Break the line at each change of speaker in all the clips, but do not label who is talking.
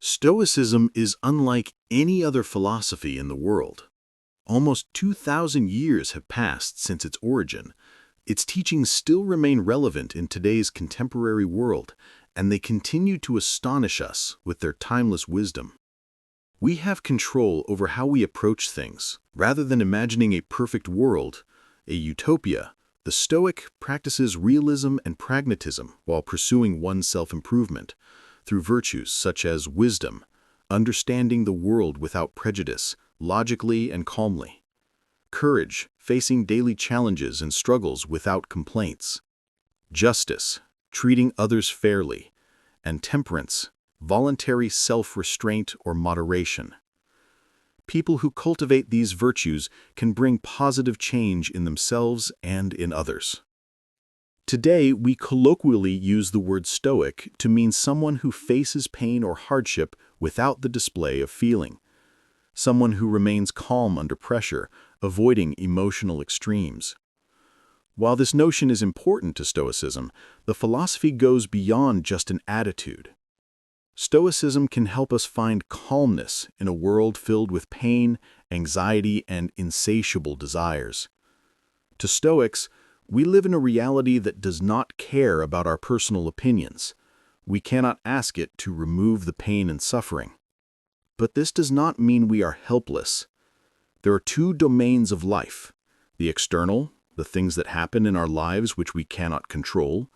Stoicism is unlike any other philosophy in the world. Almost 2,000 years have passed since its origin. Its teachings still remain relevant in today's contemporary world, and they continue to astonish us with their timeless wisdom. We have control over how we approach things. Rather than imagining a perfect world, a utopia, the Stoic practices realism and pragmatism while pursuing one's self-improvement through virtues such as wisdom, understanding the world without prejudice, logically and calmly; courage, facing daily challenges and struggles without complaints; justice, treating others fairly; and temperance, voluntary self-restraint or moderation. People who cultivate these virtues can bring positive change in themselves and in others. Today, we colloquially use the word Stoic to mean someone who faces pain or hardship without the display of feeling, someone who remains calm under pressure, avoiding emotional extremes. While this notion is important to Stoicism, the philosophy goes beyond just an attitude. Stoicism can help us find calmness in a world filled with pain, anxiety, and insatiable desires. To Stoics, we live in a reality that does not care about our personal opinions. We cannot ask it to remove the pain and suffering. But this does not mean we are helpless. There are two domains of life: the external, the things that happen in our lives which we cannot control,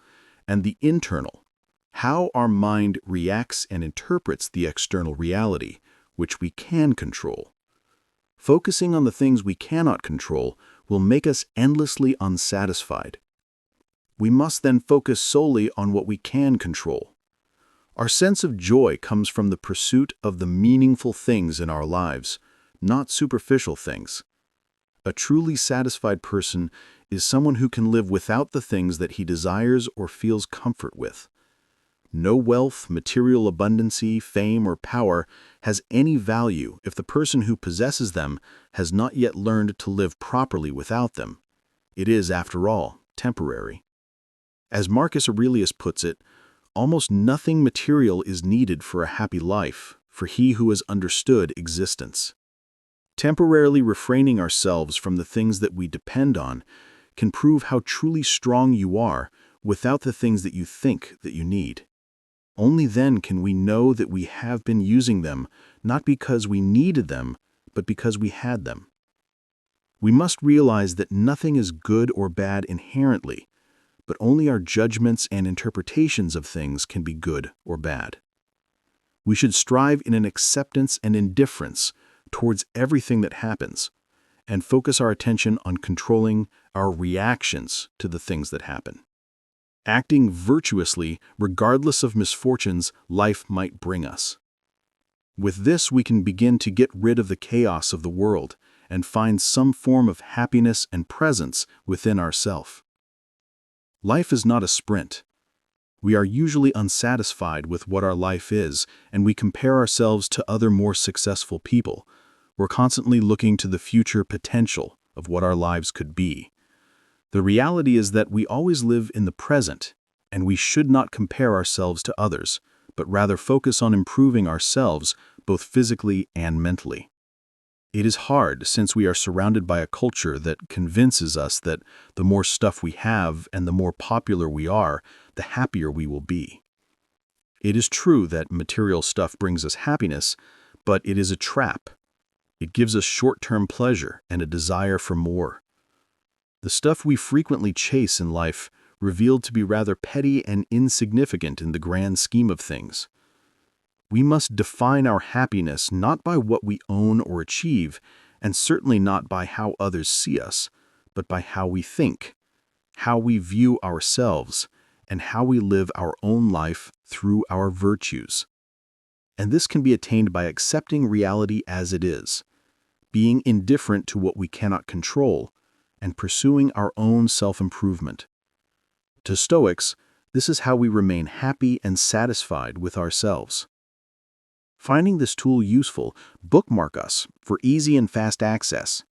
and the internal, how our mind reacts and interprets the external reality, which we can control. Focusing on the things we cannot control will make us endlessly unsatisfied. We must then focus solely on what we can control. Our sense of joy comes from the pursuit of the meaningful things in our lives, not superficial things. A truly satisfied person is someone who can live without the things that he desires or feels comfort with. No wealth, material abundancy, fame, or power has any value if the person who possesses them has not yet learned to live properly without them. It is, after all, temporary. As Marcus Aurelius puts it, almost nothing material is needed for a happy life, for he who has understood existence. Temporarily refraining ourselves from the things that we depend on can prove how truly strong you are without the things that you think that you need. Only then can we know that we have been using them, not because we needed them, but because we had them. We must realize that nothing is good or bad inherently, but only our judgments and interpretations of things can be good or bad. We should strive in an acceptance and indifference towards everything that happens, and focus our attention on controlling our reactions to the things that happen. Acting virtuously regardless of misfortunes life might bring us. With this, we can begin to get rid of the chaos of the world and find some form of happiness and presence within ourselves. Life is not a sprint. We are usually unsatisfied with what our life is, and we compare ourselves to other more successful people. We're constantly looking to the future potential of what our lives could be. The reality is that we always live in the present, and we should not compare ourselves to others, but rather focus on improving ourselves both physically and mentally. It is hard since we are surrounded by a culture that convinces us that the more stuff we have and the more popular we are, the happier we will be. It is true that material stuff brings us happiness, but it is a trap. It gives us short-term pleasure and a desire for more. The stuff we frequently chase in life revealed to be rather petty and insignificant in the grand scheme of things. We must define our happiness not by what we own or achieve, and certainly not by how others see us, but by how we think, how we view ourselves, and how we live our own life through our virtues. And this can be attained by accepting reality as it is, being indifferent to what we cannot control, and pursuing our own self-improvement. To Stoics, this is how we remain happy and satisfied with ourselves. Finding this tool useful, bookmark us for easy and fast access.